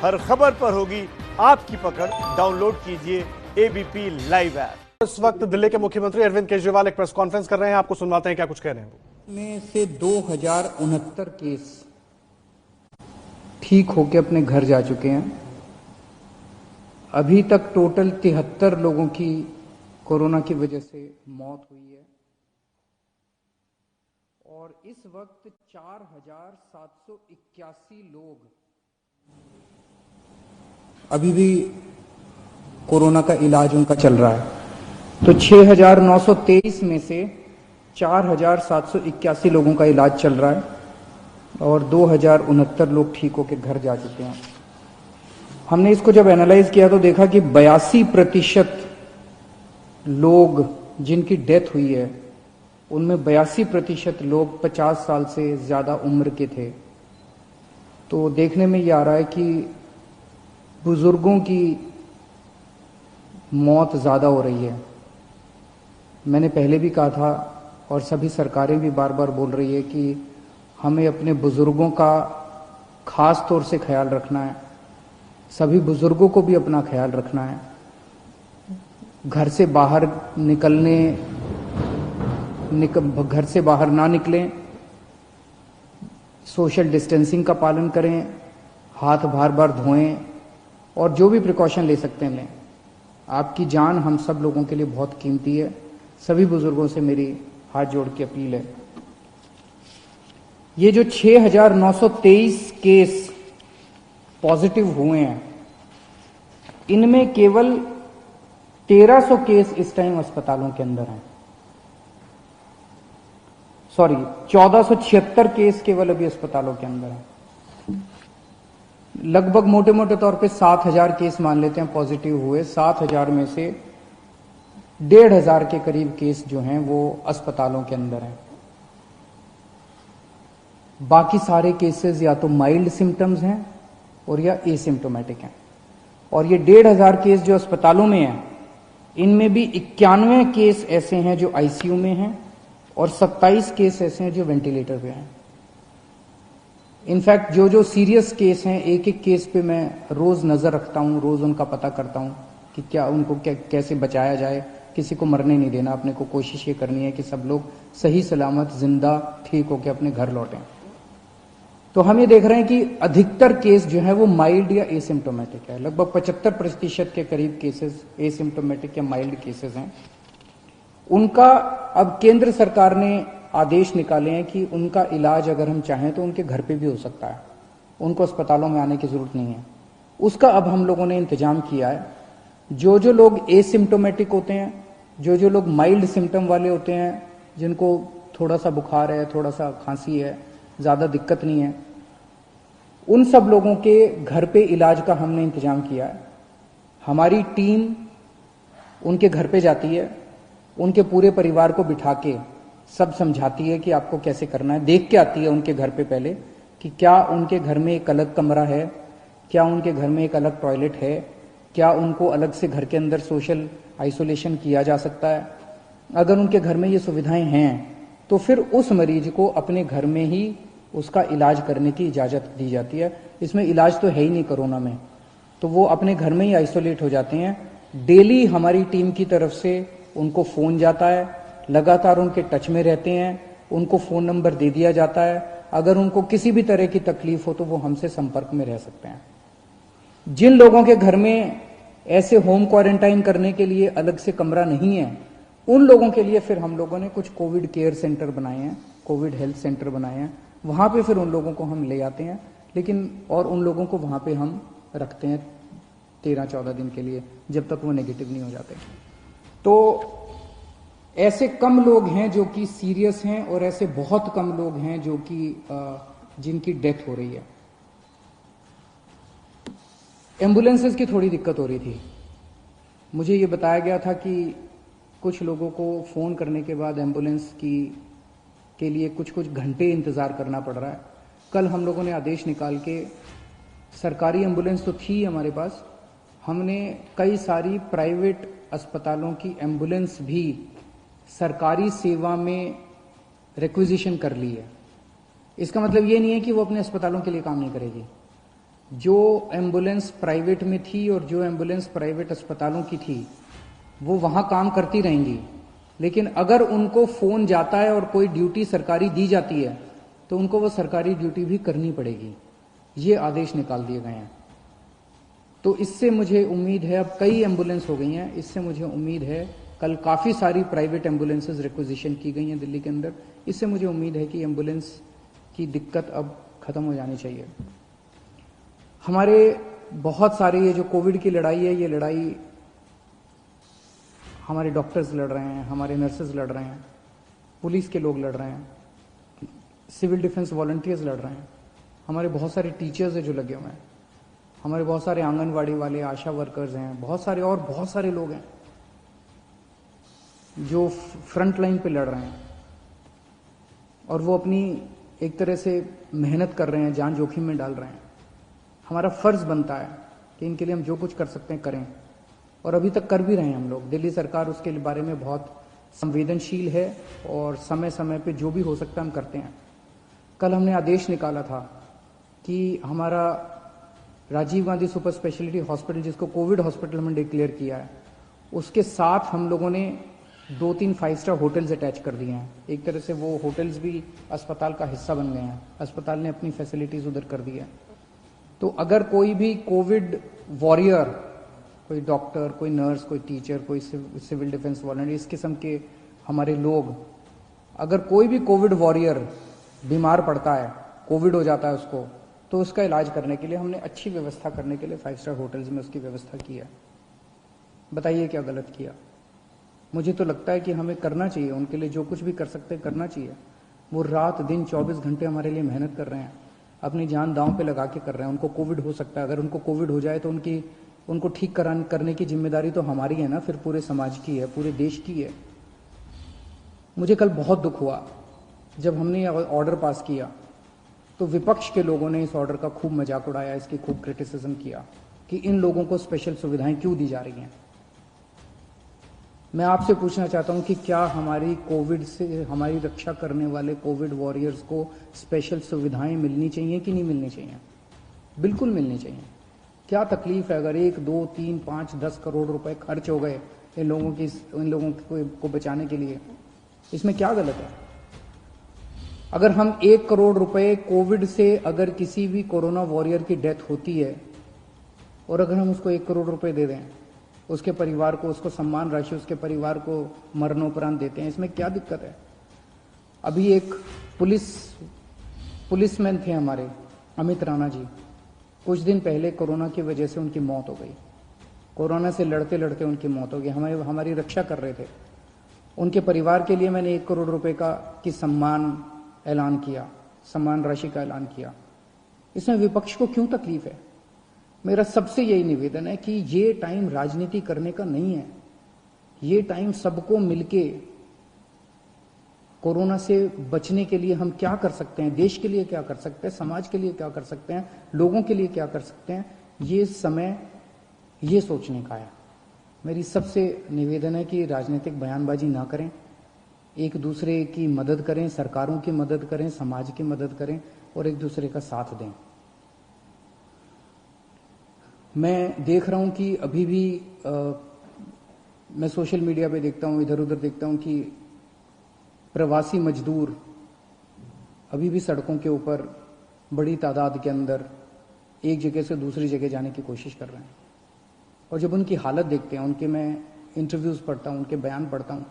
हर खबर पर होगी आपकी पकड़। डाउनलोड कीजिए एबीपी लाइव ऐप। इस वक्त दिल्ली के मुख्यमंत्री अरविंद केजरीवाल एक प्रेस कॉन्फ्रेंस कर रहे हैं, आपको सुनवाते हैं क्या कुछ कह रहे हैं। में से 2069 केस ठीक होकर अपने घर जा चुके हैं। अभी तक टोटल 73 लोगों की कोरोना की वजह से मौत हुई है और इस वक्त 4781 लोग अभी भी कोरोना का इलाज उनका चल रहा है। तो 6923 में से 4781 लोगों का इलाज चल रहा है और 2069 लोग ठीक होकर घर जा चुके हैं। हमने इसको जब एनालाइज किया तो देखा कि 82% लोग जिनकी डेथ हुई है उनमें 82% लोग 50 साल से ज्यादा उम्र के थे। तो देखने में ये आ रहा है कि बुजुर्गों की मौत ज्यादा हो रही है। मैंने पहले भी कहा था और सभी सरकारें भी बार बार बोल रही है कि हमें अपने बुजुर्गों का खास तौर से ख्याल रखना है, सभी बुजुर्गों को भी अपना ख्याल रखना है। घर से बाहर घर से बाहर ना निकलें, सोशल डिस्टेंसिंग का पालन करें, हाथ बार बार धोएं और जो भी प्रिकॉशन ले सकते हैं लें। आपकी जान हम सब लोगों के लिए बहुत कीमती है। सभी बुजुर्गों से मेरी हाथ जोड़ के अपील है। ये जो 6923 केस पॉजिटिव हुए हैं, इनमें केवल 1300 केस इस टाइम अस्पतालों के अंदर हैं। 1476 केस केवल अभी अस्पतालों के अंदर हैं। लगभग मोटे मोटे तौर पे 7000 केस मान लेते हैं पॉजिटिव हुए। 7000 में से 1500 के करीब केस जो हैं वो अस्पतालों के अंदर हैं। बाकी सारे केसेस या तो माइल्ड सिम्टम्स हैं और या एसिम्टोमेटिक हैं। और ये 1500 केस जो अस्पतालों में हैं, इनमें भी 91 केस ऐसे हैं जो आईसीयू में हैं और 27 केस ऐसे हैं जो वेंटिलेटर पे हैं। इनफैक्ट जो सीरियस केस हैं, एक एक केस पे मैं रोज नजर रखता हूं, रोज उनका पता करता हूं कि क्या उनको कैसे बचाया जाए। किसी को मरने नहीं देना, अपने को कोशिश ये करनी है कि सब लोग सही सलामत जिंदा ठीक होकर अपने घर लौटें। तो हम ये देख रहे हैं कि अधिकतर केस जो है वो माइल्ड या एसिम्टोमेटिक है। लगभग 75% के करीब केसेस एसिम्टोमेटिक या माइल्ड केसेस हैं। उनका अब केंद्र सरकार ने आदेश निकाले हैं कि उनका इलाज अगर हम चाहें तो उनके घर पे भी हो सकता है, उनको अस्पतालों में आने की जरूरत नहीं है। उसका अब हम लोगों ने इंतजाम किया है। जो लोग एसिम्टोमेटिक होते हैं, जो लोग माइल्ड सिम्टम वाले होते हैं, जिनको थोड़ा सा बुखार है, थोड़ा सा खांसी है, ज्यादा दिक्कत नहीं है, उन सब लोगों के घर पे इलाज का हमने इंतजाम किया है। हमारी टीम उनके घर पे जाती है, उनके पूरे परिवार को बिठा के सब समझाती है कि आपको कैसे करना है। देख के आती है उनके घर पे पहले कि क्या उनके घर में एक अलग कमरा है, क्या उनके घर में एक अलग टॉयलेट है, क्या उनको अलग से घर के अंदर सोशल आइसोलेशन किया जा सकता है। अगर उनके घर में ये सुविधाएं हैं तो फिर उस मरीज को अपने घर में ही उसका इलाज करने की इजाजत दी जाती है। इसमें इलाज तो है ही नहीं कोरोना में, तो वो अपने घर में ही आइसोलेट हो जाते हैं। डेली हमारी टीम की तरफ से उनको फोन जाता है, लगातार उनके टच में रहते हैं, उनको फोन नंबर दे दिया जाता है। अगर उनको किसी भी तरह की तकलीफ हो तो वो हमसे संपर्क में रह सकते हैं। जिन लोगों के घर में ऐसे होम क्वारंटाइन करने के लिए अलग से कमरा नहीं है, उन लोगों के लिए फिर हम लोगों ने कुछ कोविड केयर सेंटर बनाए हैं, कोविड हेल्थ सेंटर बनाए हैं। वहां पे फिर उन लोगों को हम ले आते हैं, लेकिन और उन लोगों को वहां पे हम रखते हैं 13-14 दिन के लिए, जब तक वो नेगेटिव नहीं हो जाते। तो ऐसे कम लोग हैं जो कि सीरियस हैं और ऐसे बहुत कम लोग हैं जो कि जिनकी डेथ हो रही है। एम्बुलेंसेस की थोड़ी दिक्कत हो रही थी। मुझे ये बताया गया था कि कुछ लोगों को फोन करने के बाद एम्बुलेंस के लिए कुछ घंटे इंतजार करना पड़ रहा है। कल हम लोगों ने आदेश निकाल के, सरकारी एम्बुलेंस तो थी हमारे पास, हमने कई सारी प्राइवेट अस्पतालों की एम्बुलेंस भी सरकारी सेवा में रिक्विजिशन कर ली है। इसका मतलब ये नहीं है कि वो अपने अस्पतालों के लिए काम नहीं करेगी। जो एम्बुलेंस प्राइवेट में थी और जो एम्बुलेंस प्राइवेट अस्पतालों की थी वो वहां काम करती रहेंगी, लेकिन अगर उनको फोन जाता है और कोई ड्यूटी सरकारी दी जाती है तो उनको वो सरकारी ड्यूटी भी करनी पड़ेगी। ये आदेश निकाल दिए गए हैं। तो इससे मुझे उम्मीद है, अब कई एम्बुलेंस हो गई हैं, इससे मुझे उम्मीद है, कल काफी सारी प्राइवेट एम्बुलेंसेज रिक्विजिशन की गई हैं दिल्ली के अंदर, इससे मुझे उम्मीद है कि एम्बुलेंस की दिक्कत अब खत्म हो जानी चाहिए। हमारे बहुत सारे ये जो कोविड की लड़ाई है, ये लड़ाई हमारे डॉक्टर्स लड़ रहे हैं, हमारे नर्सेज लड़ रहे हैं, पुलिस के लोग लड़ रहे हैं, सिविल डिफेंस वॉलंटियर्स लड़ रहे हैं, हमारे बहुत सारे टीचर्स हैं जो लगे हुए हैं, हमारे बहुत सारे आंगनवाड़ी वाले, आशा वर्कर्स हैं, बहुत सारे और बहुत सारे लोग हैं जो फ्रंट लाइन पे लड़ रहे हैं और वो अपनी एक तरह से मेहनत कर रहे हैं, जान जोखिम में डाल रहे हैं। हमारा फर्ज बनता है कि इनके लिए हम जो कुछ कर सकते हैं करें, और अभी तक कर भी रहे हैं हम लोग। दिल्ली सरकार उसके बारे में बहुत संवेदनशील है और समय समय पे जो भी हो सकता है हम करते हैं। कल हमने आदेश निकाला था कि हमारा Rajiv Gandhi super speciality hospital, जिसको कोविड हॉस्पिटल हमने डिक्लेयर किया है, उसके साथ हम लोगों ने 2-3 5 स्टार होटल्स अटैच कर दिए हैं। एक तरह से वो होटल्स भी अस्पताल का हिस्सा बन गए हैं, अस्पताल ने अपनी फैसिलिटीज उधर कर दी है। तो अगर कोई भी कोविड वॉरियर, कोई डॉक्टर, कोई नर्स, कोई टीचर, कोई सिविल डिफेंस वॉलंटियर, इस किस्म के हमारे लोग, अगर कोई भी कोविड वॉरियर बीमार पड़ता है, कोविड हो जाता है उसको, तो उसका इलाज करने के लिए हमने अच्छी व्यवस्था करने के लिए 5 स्टार होटल्स में उसकी व्यवस्था की है। बताइए क्या गलत किया? मुझे तो लगता है कि हमें करना चाहिए, उनके लिए जो कुछ भी कर सकते हैं करना चाहिए। वो रात दिन 24 घंटे हमारे लिए मेहनत कर रहे हैं, अपनी जान दांव पे लगा के कर रहे हैं। उनको कोविड हो सकता है, अगर उनको कोविड हो जाए तो उनको ठीक करने की जिम्मेदारी तो हमारी है ना, फिर पूरे समाज की है, पूरे देश की है। मुझे कल बहुत दुख हुआ जब हमने ऑर्डर पास किया तो विपक्ष के लोगों ने इस ऑर्डर का खूब मजाक उड़ाया, इसकी खूब क्रिटिसिज्म किया कि इन लोगों को स्पेशल सुविधाएं क्यों दी जा रही हैं। मैं आपसे पूछना चाहता हूं कि क्या हमारी कोविड से हमारी रक्षा करने वाले कोविड वॉरियर्स को स्पेशल सुविधाएं मिलनी चाहिए कि नहीं मिलनी चाहिए? बिल्कुल मिलनी चाहिए। क्या तकलीफ है अगर 1, 2, 3, 5, 10 करोड़ रुपए खर्च हो गए इन लोगों को बचाने के लिए? इसमें क्या गलत है? अगर हम 1 करोड़ रुपए कोविड से, अगर किसी भी कोरोना वॉरियर की डेथ होती है और अगर हम उसको 1 करोड़ रुपए दे दें, उसके परिवार को, उसको सम्मान राशि उसके परिवार को मरणोपरांत देते हैं, इसमें क्या दिक्कत है? अभी एक पुलिसमैन थे हमारे, अमित राणा जी, कुछ दिन पहले कोरोना की वजह से उनकी मौत हो गई। कोरोना से लड़ते लड़ते उनकी मौत हो गई। हमारी रक्षा कर रहे थे। उनके परिवार के लिए मैंने 1 करोड़ रुपए की सम्मान राशि का ऐलान किया। इसमें विपक्ष को क्यों तकलीफ है? मेरा सबसे यही निवेदन है कि ये टाइम राजनीति करने का नहीं है। ये टाइम सबको मिलके कोरोना से बचने के लिए हम क्या कर सकते हैं, देश के लिए क्या कर सकते हैं, समाज के लिए क्या कर सकते हैं, लोगों के लिए क्या कर सकते हैं, ये समय ये सोचने का है। मेरी सबसे निवेदन है कि राजनीतिक बयानबाजी ना करें, एक दूसरे की मदद करें, सरकारों की मदद करें, समाज की मदद करें और एक दूसरे का साथ दें। मैं देख रहा हूं कि अभी भी मैं सोशल मीडिया पे देखता हूं, इधर उधर देखता हूं कि प्रवासी मजदूर अभी भी सड़कों के ऊपर बड़ी तादाद के अंदर एक जगह से दूसरी जगह जाने की कोशिश कर रहे हैं। और जब उनकी हालत देखते हैं, उनके मैं इंटरव्यूज पढ़ता हूं, उनके बयान पढ़ता हूं,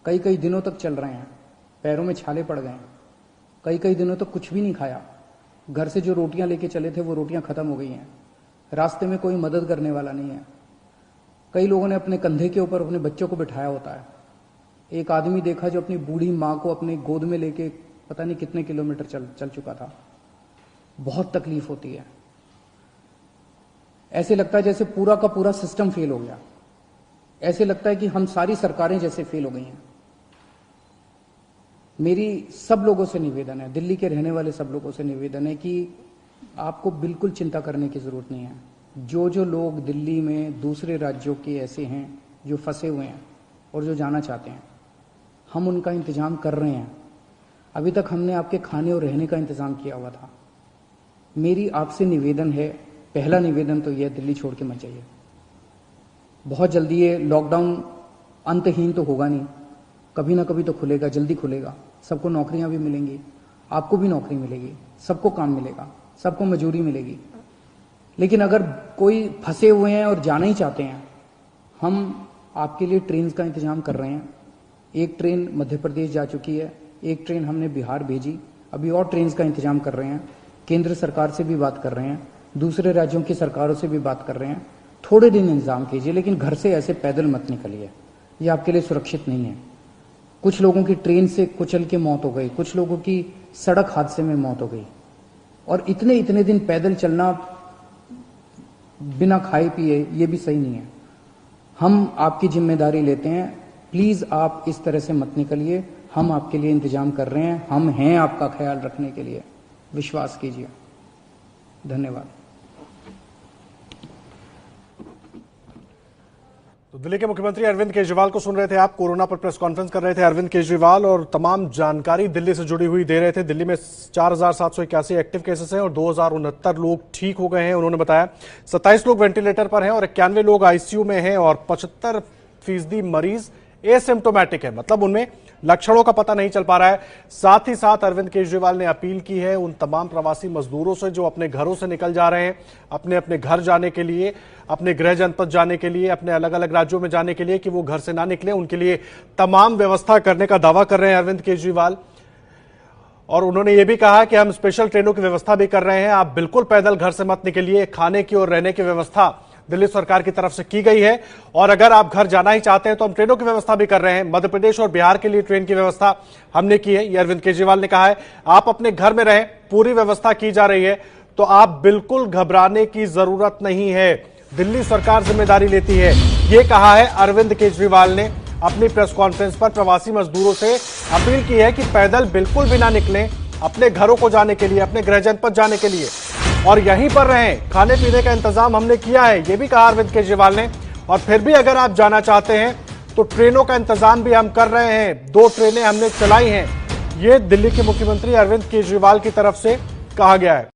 कई कई दिनों तक चल रहे हैं, पैरों में छाले पड़ गए हैं, कई कई दिनों तक कुछ भी नहीं खाया, घर से जो रोटियां लेके चले थे वो रोटियां खत्म हो गई हैं, रास्ते में कोई मदद करने वाला नहीं है। कई लोगों ने अपने कंधे के ऊपर अपने बच्चों को बिठाया होता है। एक आदमी देखा जो अपनी बूढ़ी माँ को अपने गोद में लेके पता नहीं कितने किलोमीटर चल चुका था। बहुत तकलीफ होती है। ऐसे लगता है जैसे पूरा का पूरा सिस्टम फेल हो गया। ऐसे लगता है कि हम सारी सरकारें जैसे फेल हो गई हैं। मेरी सब लोगों से निवेदन है, दिल्ली के रहने वाले सब लोगों से निवेदन है कि आपको बिल्कुल चिंता करने की जरूरत नहीं है। जो लोग दिल्ली में दूसरे राज्यों के ऐसे हैं जो फंसे हुए हैं और जो जाना चाहते हैं, हम उनका इंतजाम कर रहे हैं। अभी तक हमने आपके खाने और रहने का इंतजाम किया हुआ था। मेरी आपसे निवेदन है, पहला निवेदन तो यह, दिल्ली छोड़ के मत जाइए। बहुत जल्दी ये लॉकडाउन अंतहीन तो होगा नहीं, कभी ना कभी तो खुलेगा, जल्दी खुलेगा, सबको नौकरियां भी मिलेंगी, आपको भी नौकरी मिलेगी, सबको काम मिलेगा, सबको मजदूरी मिलेगी। लेकिन अगर कोई फंसे हुए हैं और जाना ही चाहते हैं, हम आपके लिए ट्रेन का इंतजाम कर रहे हैं। एक ट्रेन मध्य प्रदेश जा चुकी है, एक ट्रेन हमने बिहार भेजी, अभी और ट्रेन का इंतजाम कर रहे हैं। केंद्र सरकार से भी बात कर रहे हैं, दूसरे राज्यों की सरकारों से भी बात कर रहे हैं। थोड़े दिन इंतजाम कीजिए, लेकिन घर से ऐसे पैदल मत निकलिए, ये आपके लिए सुरक्षित नहीं है। कुछ लोगों की ट्रेन से कुचल के मौत हो गई, कुछ लोगों की सड़क हादसे में मौत हो गई, और इतने दिन पैदल चलना बिना खाए पिए, ये भी सही नहीं है। हम आपकी जिम्मेदारी लेते हैं, प्लीज आप इस तरह से मत निकलिए, हम आपके लिए इंतजाम कर रहे हैं, हम हैं आपका ख्याल रखने के लिए, विश्वास कीजिए। धन्यवाद। तो दिल्ली के मुख्यमंत्री अरविंद केजरीवाल को सुन रहे थे आप। कोरोना पर प्रेस कॉन्फ्रेंस कर रहे थे अरविंद केजरीवाल और तमाम जानकारी दिल्ली से जुड़ी हुई दे रहे थे। दिल्ली में 4,781 एक्टिव केसेस हैं और 2,069 लोग ठीक हो गए हैं। उन्होंने बताया 27 लोग वेंटिलेटर पर हैं और 91 लोग आईसीयू में हैं और 75% मरीज एसिम्प्टोमेटिक है, मतलब उनमें लक्षणों का पता नहीं चल पा रहा है। साथ ही साथ अरविंद केजरीवाल ने अपील की है उन तमाम प्रवासी मजदूरों से जो अपने घरों से निकल जा रहे हैं, अपने अपने घर जाने के लिए, अपने गृह जनपद जाने के लिए, अपने अलग अलग राज्यों में जाने के लिए, कि वो घर से ना निकले। उनके लिए तमाम व्यवस्था करने का दावा कर रहे हैं अरविंद केजरीवाल। और उन्होंने ये भी कहा कि हम स्पेशल ट्रेनों की व्यवस्था भी कर रहे हैं, आप बिल्कुल पैदल घर से मत निकलिए। खाने की और रहने की व्यवस्था दिल्ली सरकार की तरफ से की गई है और अगर आप घर जाना ही चाहते हैं तो हम ट्रेनों की व्यवस्था भी कर रहे हैं। मध्य प्रदेश और बिहार के लिए ट्रेन की व्यवस्था हमने की है, ये अरविंद केजरीवाल ने कहा है। आप अपने घर में रहें, पूरी व्यवस्था की जा रही है, तो आप बिल्कुल घबराने की जरूरत नहीं है, दिल्ली सरकार जिम्मेदारी लेती है, ये कहा है अरविंद केजरीवाल ने अपनी प्रेस कॉन्फ्रेंस पर। प्रवासी मजदूरों से अपील की है कि पैदल बिल्कुल भी ना निकलें, अपने घरों को जाने के लिए, अपने गृह जनपद जाने के लिए, और यहीं पर रहें। खाने पीने का इंतजाम हमने किया है, यह भी कहा अरविंद केजरीवाल ने। और फिर भी अगर आप जाना चाहते हैं तो ट्रेनों का इंतजाम भी हम कर रहे हैं, 2 ट्रेनें हमने चलाई हैं, ये दिल्ली के मुख्यमंत्री अरविंद केजरीवाल की तरफ से कहा गया है।